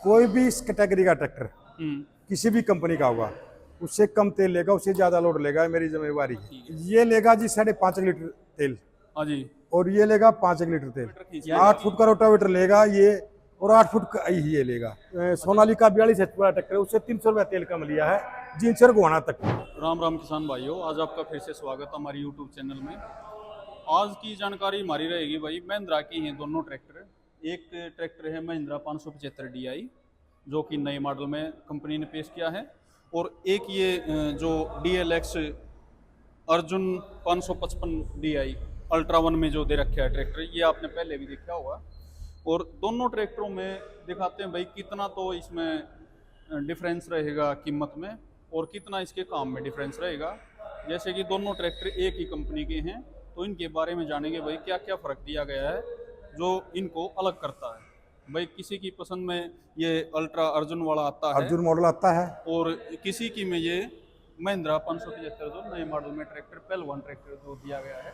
कोई भी इस कैटेगरी का ट्रैक्टर हम्म। किसी भी कंपनी का होगा, उससे कम तेल लेगा, उससे ज्यादा लोड लेगा, ये मेरी जिम्मेवारी है। ये लेगा जी 5.5 लीटर तेल हाँ जी। और ये लेगा 5 लीटर तेल। 8 फुट का रोटावेटर लेगा ये, और 8 फुट का ही ये लेगा। सोनालिका 42 HP वाला ट्रैक्टर है, उससे 300 रुपया तेल कम लिया है जींद से गुहाना तक। राम राम किसान भाइयों, आज आपका फिर से स्वागत है हमारी यूट्यूब चैनल में। आज की जानकारी हमारी रहेगी भाई, महिंद्रा की हैं दोनों ट्रैक्टर। एक ट्रैक्टर है महिंद्रा 575 DI जो कि नए मॉडल में कंपनी ने पेश किया है, और एक ये जो DLX Arjun 555 DI ultra one में जो दे रखा है ट्रैक्टर, ये आपने पहले भी देखा होगा। और दोनों ट्रैक्टरों में दिखाते हैं भाई कितना तो इसमें डिफरेंस रहेगा कीमत में, और कितना इसके काम में डिफरेंस रहेगा। जैसे कि दोनों ट्रैक्टर एक ही कंपनी के हैं, तो इनके बारे में जानेंगे भाई क्या क्या फ़र्क दिया गया है जो इनको अलग करता है। भाई किसी की पसंद में ये अल्ट्रा अर्जुन वाला आता है, अर्जुन मॉडल आता है, और किसी की में ये महिंद्रा 575 जो नए मॉडल में ट्रैक्टर पहलवान ट्रैक्टर जो दिया गया है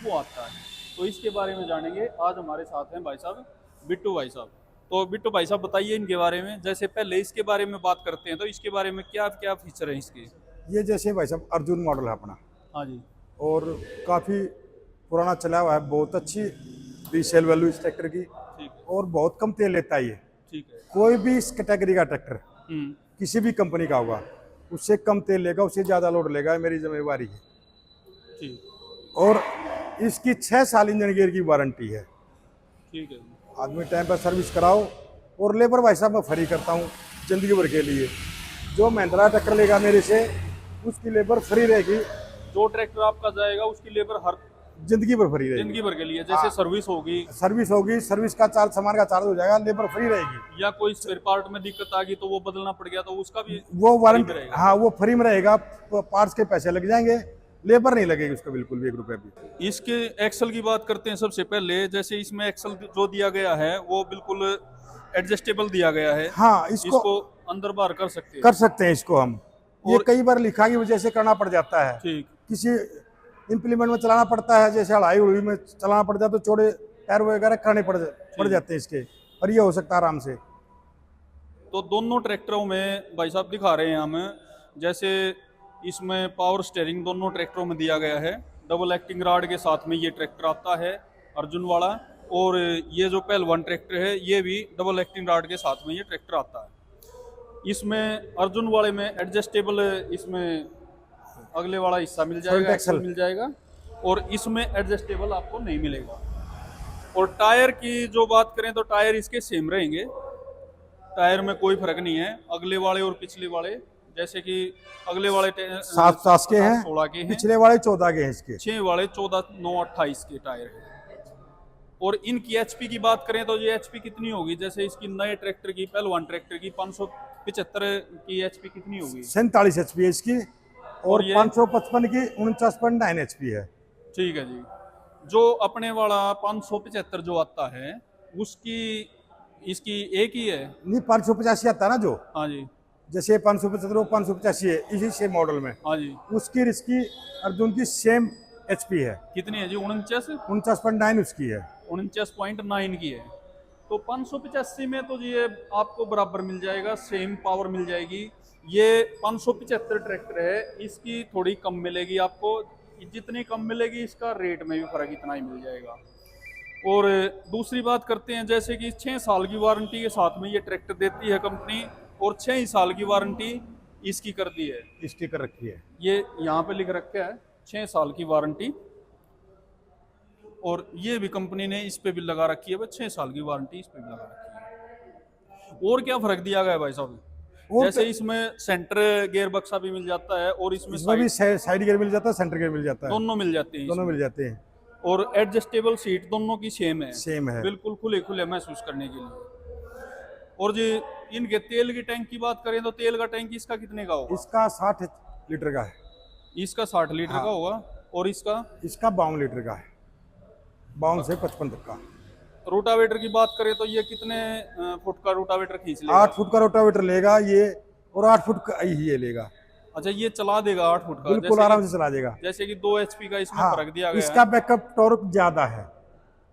वो आता है। तो इसके बारे में जानेंगे। आज हमारे साथ हैं भाई साहब बिट्टू भाई साहब। तो बिट्टू भाई साहब बताइए इनके बारे में। जैसे पहले इसके बारे में बात करते हैं, तो इसके बारे में क्या क्या फीचर है इसके। ये जैसे भाई साहब अर्जुन मॉडल है अपना, हाँ जी। और काफ़ी पुराना चला हुआ है, बहुत अच्छी रीसेल वैल्यू इस ट्रैक्टर की, ठीक है। और बहुत कम तेल लेता है ये। ठीक है। कोई भी इस कैटेगरी का ट्रैक्टर हम्म। किसी भी कंपनी का होगा, उससे कम तेल लेगा, उससे ज़्यादा लोड लेगा, ये मेरी जिम्मेवारी है। ठीक। और इसकी 6 साल इंजन गियर की वारंटी है। ठीक है। आदमी टाइम पर सर्विस कराओ, और लेबर भाई साहब मैं फ्री करता हूँ जिंदगी भर के लिए। जो महिंद्रा ट्रैक्टर लेगा मेरे से, उसकी लेबर फ्री रहेगी। जो ट्रैक्टर आपका जाएगा उसकी लेबर हर जिंदगी भर फ्री रहेगी। जिंदगी भर के लिए, जैसे सर्विस होगी, सर्विस होगी, सर्विस का चार्ज, सामान का चार्ज हो जाएगा, लेबर फ्री रहेगी। या कोई स्पेयर पार्ट में दिक्कत आ गई तो वो बदलना पड़ गया तो उसका भी वो वारंटी, रहेगा। हाँ वो फ्री में रहेगा। पार्ट्स के पैसे लग जाएंगे, लेबर नहीं लगेगी उसका बिल्कुल भी 1 रुपया भी। इसके एक्सल की बात करते हैं सबसे पहले। जैसे इसमें एक्सल जो दिया गया है वो बिल्कुल एडजस्टेबल दिया गया है। हाँ, इसको अंदर बाहर कर सकते हैं इसको हम। ये कई बार लिखा की वजह से करना पड़ जाता है, ठीक। किसी इम्प्लीमेंट में चलाना पड़ता है, जैसे हड़ाई उड़ाई में चलाना पड़ता है तो चौड़े टायर वगैरह करने पड़ जाते हैं इसके, और ये हो सकता है आराम से। तो दोनों ट्रैक्टरों में भाई साहब दिखा रहे हैं हम, जैसे इसमें पावर स्टीयरिंग दोनों ट्रैक्टरों में दिया गया है। डबल एक्टिंग रॉड के साथ में ये ट्रैक्टर आता है अर्जुन वाला, और ये जो पहलवान ट्रैक्टर है ये भी डबल एक्टिंग रॉड के साथ में ये ट्रैक्टर आता है। इसमें अर्जुन वाले में एडजस्टेबल, इसमें अगले वाला हिस्सा मिल जाएगा, एक्सल मिल जाएगा, और इसमें एडजस्टेबल आपको नहीं मिलेगा। और टायर की जो बात करें तो टायर इसके सेम रहेंगे, टायर में कोई फर्क नहीं है अगले वाले और पिछले वाले। जैसे कि अगले वाले 7 के हैं, 16 के हैं, पिछले वाले 14 के हैं, इसके 6 वाले 14 9 28 के टायर हैं। और इनकी एचपी की बात करें तो ये एचपी कितनी होगी, जैसे इसकी नए ट्रैक्टर की पहलवान ट्रैक्टर की 575 की एचपी कितनी होगी? 47 HP है इसकी, और 555 की 49.9 HP है। ठीक है जी। जो अपने वाला 575 जो आता है उसकी इसकी एक ही है? नहीं, 585 आता है ना जो। हाँ जी। जैसे 575 585 है इसी से मॉडल में। हाँ जी। उसकी इसकी अर्जुन की सेम HP है। कितनी है जी? 49.9 उसकी है। 49.9 की है। तो 585 में तो ये आपको बराबर मिल जाएगा, सेम पावर मिल जाएगी। ये 575 ट्रैक्टर है, इसकी थोड़ी कम मिलेगी आपको। जितनी कम मिलेगी इसका रेट में भी फर्क इतना ही मिल जाएगा। और दूसरी बात करते हैं, जैसे कि 6 साल की वारंटी के साथ में ये ट्रैक्टर देती है कंपनी, और 6 ही साल की वारंटी इसकी कर दी है। स्टिकर रखी है, ये यहाँ पे लिख रखा है 6 साल की वारंटी, और ये भी कंपनी ने इस पे भी लगा रखी है 6 साल की वारंटी इस पे भी लगा रखी है। और क्या फर्क दिया गया है भाई साहब? जैसे इसमें सेंटर गियर बक्सा भी मिल जाता है, और इसमें भी साइड गियर मिल जाता है, सेंटर गियर मिल जाता है, दोनों मिल जाते हैं, दोनों मिल जाते हैं। और एडजस्टेबल सीट दोनों की सेम है, बिल्कुल खुले खुले महसूस करने के लिए। और जी इनके तेल की टैंक की बात करें तो तेल का टैंक इसका कितने का होगा? इसका 60 लीटर का है। इसका 60 लीटर का होगा, और इसका 52 लीटर का है, 52 से 55 तक का। रोटावेटर की बात करें तो ये कितने फुट का रोटावेटर खींच लेगा? 8 फुट का रोटावेटर लेगा ये, और 8 फुट का ही ये लेगा। अच्छा, ये चला देगा 8 फुट का? बिल्कुल आराम से चला देगा। जैसे कि 2 HP का इसमें फर्क दिया गया इसका बैकअप टॉर्क ज्यादा है,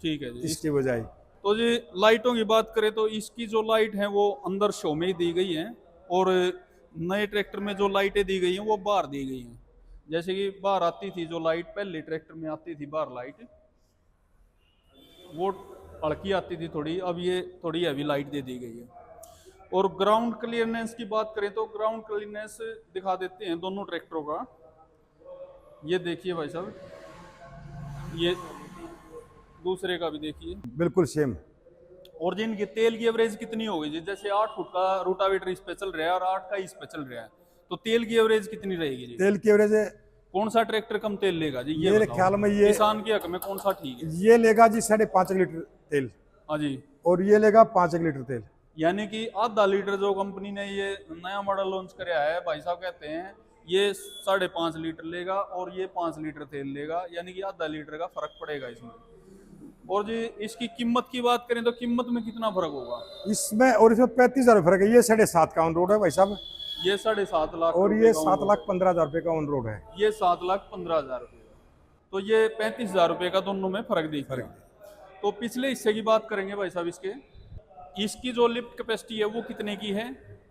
ठीक है जी, इसकी बजाय। तो जी लाइटों की बात करें तो इसकी जो लाइट है वो अंदर शो में ही दी गई है, और नए ट्रैक्टर में जो लाइटें दी गई हैं वो बाहर दी गई हैं। जैसे कि बाहर आती थी जो लाइट पहले ट्रैक्टर में आती थी बाहर लाइट, वो हल्की आती थी थोड़ी, अब ये थोड़ी हैवी लाइट दे दी गई है। और ग्राउंड क्लियरनेस की बात करें तो ग्राउंड क्लियरनेस दिखा देते हैं दोनों ट्रैक्टरों का। ये देखिए भाई साहब, ये दूसरे का भी देखिए। बिल्कुल सेम। और जिनकी तेल की एवरेज कितनी होगी जी, जैसे 8 फुट का रूटावेटर इस पे चल रहा है और 8 का इस पे चल रहा है, तो तेल की एवरेज कितनी रहेगी जी? तेल की एवरेज कौन सा ट्रैक्टर कम तेल लेगा जी, ये मेरे बताओ। ख्याल में ये किसान के हक में कौन सा ठीक है? ये लेगा जी 5.5 लीटर तेल, हाँ जी। और ये लेगा 5 लीटर तेल। यानी कि आधा लीटर जो कंपनी ने ये नया मॉडल लॉन्च कराया है, भाई साहब कहते हैं ये 5.5 लीटर लेगा और ये 5 लीटर तेल लेगा, यानी कि आधा लीटर का फर्क पड़ेगा इसमें। और जी इसकी कीमत की बात करें तो कीमत में कितना फर्क होगा इसमें? और इसमें 35,000 फर्क है। ये 7.5 का ऑन रोड है भाई साहब, ये 7.5 लाख और रुपए ये का 7,15,000 रुपये का ऑन रोड है। ये 7,15,000 रुपये, तो ये 35,000 रुपये का दोनों में फर्क दिखेगा। तो पिछले हिस्से की बात करेंगे भाई साहब इसकी जो लिफ्ट कैपेसिटी है वो कितने की है?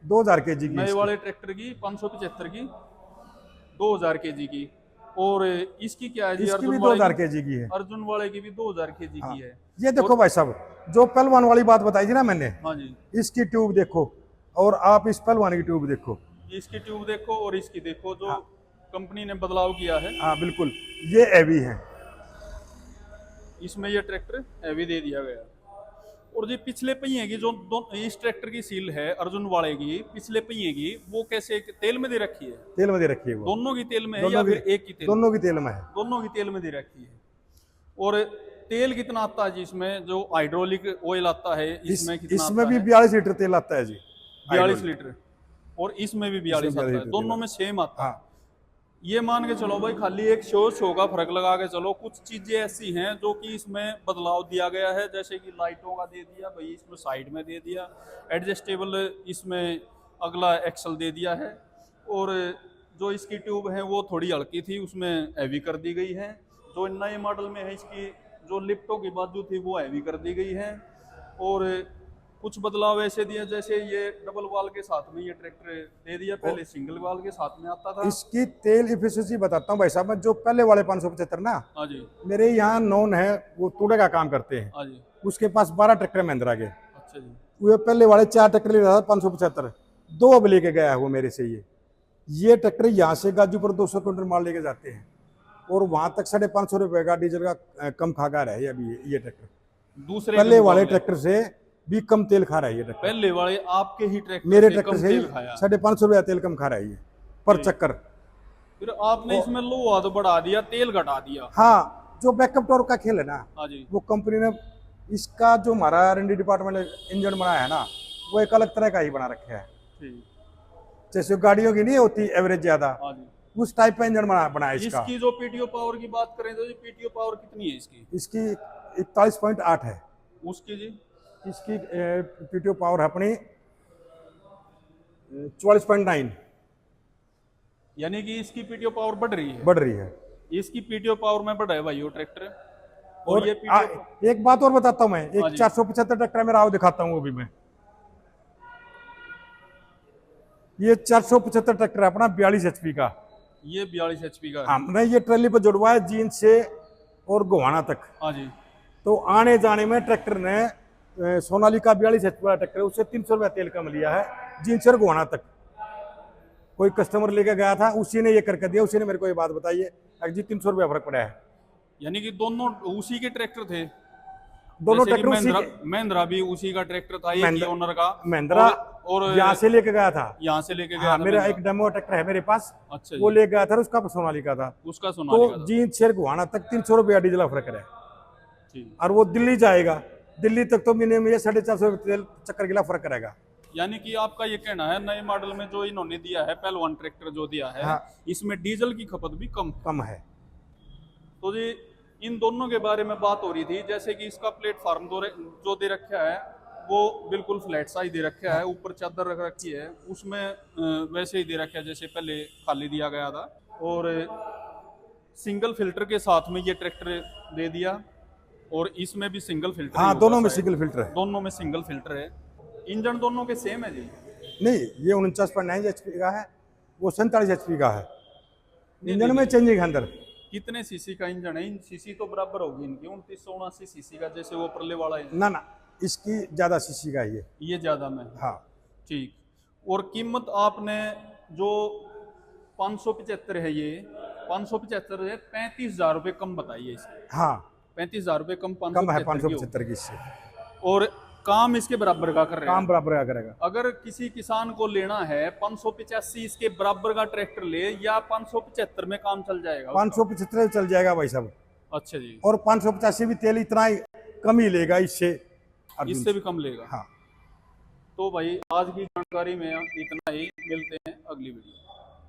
2,000 kg की नए वाले ट्रैक्टर की 575 की 2,000 kg की। और इसकी क्या है जी? इसकी भी अर्जुन 2,000 वाले kg की है। अर्जुन वाले की भी 2,000 kg की है। ये देखो भाई साहब, जो पहलवान वाली बात बताई थी ना मैंने, हाँ जी। इसकी ट्यूब देखो और आप इस पहलवान की ट्यूब देखो। इसकी ट्यूब देखो और इसकी देखो, जो कंपनी ने बदलाव किया है। हाँ बिल्कुल, ये हैवी है। इसमें ये ट्रैक्टर हैवी दे दिया गया। और जी पिछले पहिए की जो इस ट्रैक्टर की सील है अर्जुन वाले की, पिछले पहिए की, वो कैसे तेल में दे रखी है? तेल में दे रखी है वो। दोनों की तेल में है दोनों या की- फिर एक की तेल? दोनों की तेल में है। दोनों की तेल में दे रखी है। और तेल कितना आता है जी इसमें? जो हाइड्रोलिक ऑयल आता है इसमें कितना इसमें आता भी है? 42 लीटर तेल आता है जी। 42 लीटर। और इसमें भी 42 आता है, लीटर दोनों तेल में सेम आता है। हाँ, ये मान के चलो भाई, खाली एक शो का फर्क लगा के चलो। कुछ चीजें ऐसी हैं जो कि इसमें बदलाव दिया गया है, जैसे कि लाइटों का दे दिया भाई, इसमें साइड में दे दिया एडजस्टेबल, इसमें अगला एक्सल दे दिया है। और जो इसकी ट्यूब है वो थोड़ी हल्की थी, उसमें हैवी कर दी गई है। जो नए मॉडल में है इसकी जो लिफ्टों की बाजू थी वो हैवी कर दी गई है। और कुछ बदलाव ऐसे दिए, जैसे ये डबल वाल के साथ में ये ट्रैक्टर दे दिया, पहले सिंगल वाल के साथ में आता था। इसकी तेल इफिशिएंसी बताता हूँ भाई साहब, मैं जो पहले वाले 575 ना, हाँ जी। मेरे यहाँ नॉन है, वो तूड़े का काम करते हैं। हाँ जी। उसके पास 12 ट्रैक्टर महिंद्रा के। अच्छा जी। वो पहले वाले 4 ट्रैक्टर ले रहा था 575, 2 अब लेके गया है वो मेरे से। ये ट्रैक्टर यहाँ से गाजीपुर 200 क्विंटल माल लेके जाते हैं, और वहां तक 550 रुपए का डीजल का कम खा रहा है अभी ये ट्रैक्टर। दूसरे पहले वाले ट्रैक्टर से भी कम तेल खा रहा है ये ट्रैक्टर। पहले वाले आपके ही ट्रैक्टर मेरे से ट्रैक्टर कम से तेल खाया। 550 रुपया तेल कम खा रहा है ये पर चक्कर। फिर आपने इसमें लोहा तो बढ़ा दिया, तेल घटा दिया। हाँ, जो बैकअप टॉर्क का खेल है ना, हाँ जी। वो कंपनी ने इसका जो हमारा R&D डिपार्टमेंट ने इंजन बनाया है ना, वो एक अलग तरह का ही बना रखा है। ठीक। जैसे गाड़ियों की नहीं होती एवरेज ज्यादा, हाँ जी। उस टाइप का इंजन बनाया इसका। इसकी जो पीटीओ पावर की बात करें तो पीटीओ पावर कितनी है इसकी? इसकी 41.8 है। उसकी जी? इसकी पीटीओ पावर है अपनी 44.9। यानी कि इसकी पीटीओ पावर बढ़ रही है। बढ़ रही है। इसकी पीटीओ पावर में बढ़ा है भाई वो ट्रैक्टर। और ये पीटीओ एक बात और बताता हूँ मैं, हाँ एक जी। 475 ट्रैक्टर मेरा आओ दिखाता हूँ वो भी मैं। ये 475 ट्रैक्टर है अपना 42 HP का। ये 42 HP का है। हमने ये ट्रैली पर जुड़वा है जींद से और गोहाना तक। हाँ जी। तो आने जाने में ट्रैक्टर ने सोनालिका 42 HP वाला ट्रैक्टर है, उससे 300 रुपया तेल कम लिया है जींद से और गोहाना तक। कोई कस्टमर लेके गया था, उसी ने ये करके दिया, उसी ने मेरे को ये बात बताई है जी 300 रुपया फर्क पड़ा है। यानी कि दोनों उसी के ट्रैक्टर थे। दोनों जैसे कि ट्रैक्टर उसी के। महिंद्रा भी उसी का ट्रैक्टर था, एक ही ओनर का। महिंद्रा और यहाँ से लेके गया था। यहाँ से लेके गया हाँ, था मेरा महिंद्रा। एक डेमो ट्रैक्टर है मेरे पास, अच्छा वो जी। ले गया था, उसका सोनालिका था। उसका सोनालिका तो था। जींद से गोहाना तक 300 रुपया डीजल फर्क है। ठीक। और वो दिल्ली जाएगा, दिल्ली तक तो मिनिमम ये 450 तेल चक्कर गिला फर्क करेगा। यानी कि आपका ये कहना है नए मॉडल में जो इन्होंने दिया है पहलवान ट्रैक्टर जो दिया है, हाँ। इसमें डीजल की खपत भी कम है। तो जी इन दोनों के बारे में बात हो रही थी, जैसे कि इसका प्लेटफॉर्म जो दे रखा है वो बिल्कुल फ्लैट सा ही दे रखा है, ऊपर चादर रख रखी है, उसमें वैसे ही दे रखा है जैसे पहले खाली दिया गया था। और सिंगल फिल्टर के साथ में ये ट्रैक्टर दे दिया। और इसमें भी सिंगल फिल्टर हाँ, ही दोनों होगा में शायद। सिंगल फिल्टर है। दोनों में सिंगल फिल्टर है। इंजन दोनों के सेम है जी? नहीं, ये 49.9 HP का है, वो 47 HP का है। नहीं, इंजन नहीं, में नहीं। चेंजिंग है अंदर। कितने सीसी का इंजन है? इन सीसी तो बराबर होगी इनकी, 2979 सीसी का, जैसे वो परले वाला है। ना ना, इसकी ज्यादा सीसी का है ये ज्यादा में है। हाँ। ठीक। और कीमत आपने जो 575 है, ये 575 है, 35,000 रुपये कम बताइए इसकी। हाँ, 35,000 रुपये कम कम है 575 की 575 की इससे। हो। और काम इसके बराबर का कर रहे काम हैं। बराबर का करेगा। अगर किसी किसान को लेना है 585 इसके बराबर का ट्रैक्टर ले, या 575 में काम चल जाएगा उसका? 575 चल जाएगा भाई साहब। अच्छा जी। और 585 भी तेल इतना ही कम ही लेगा इससे, अर्जुन इससे भी कम लेगा। हाँ। तो भाई आज की जानकारी में इतना ही, मिलते हैं अगली वीडियो।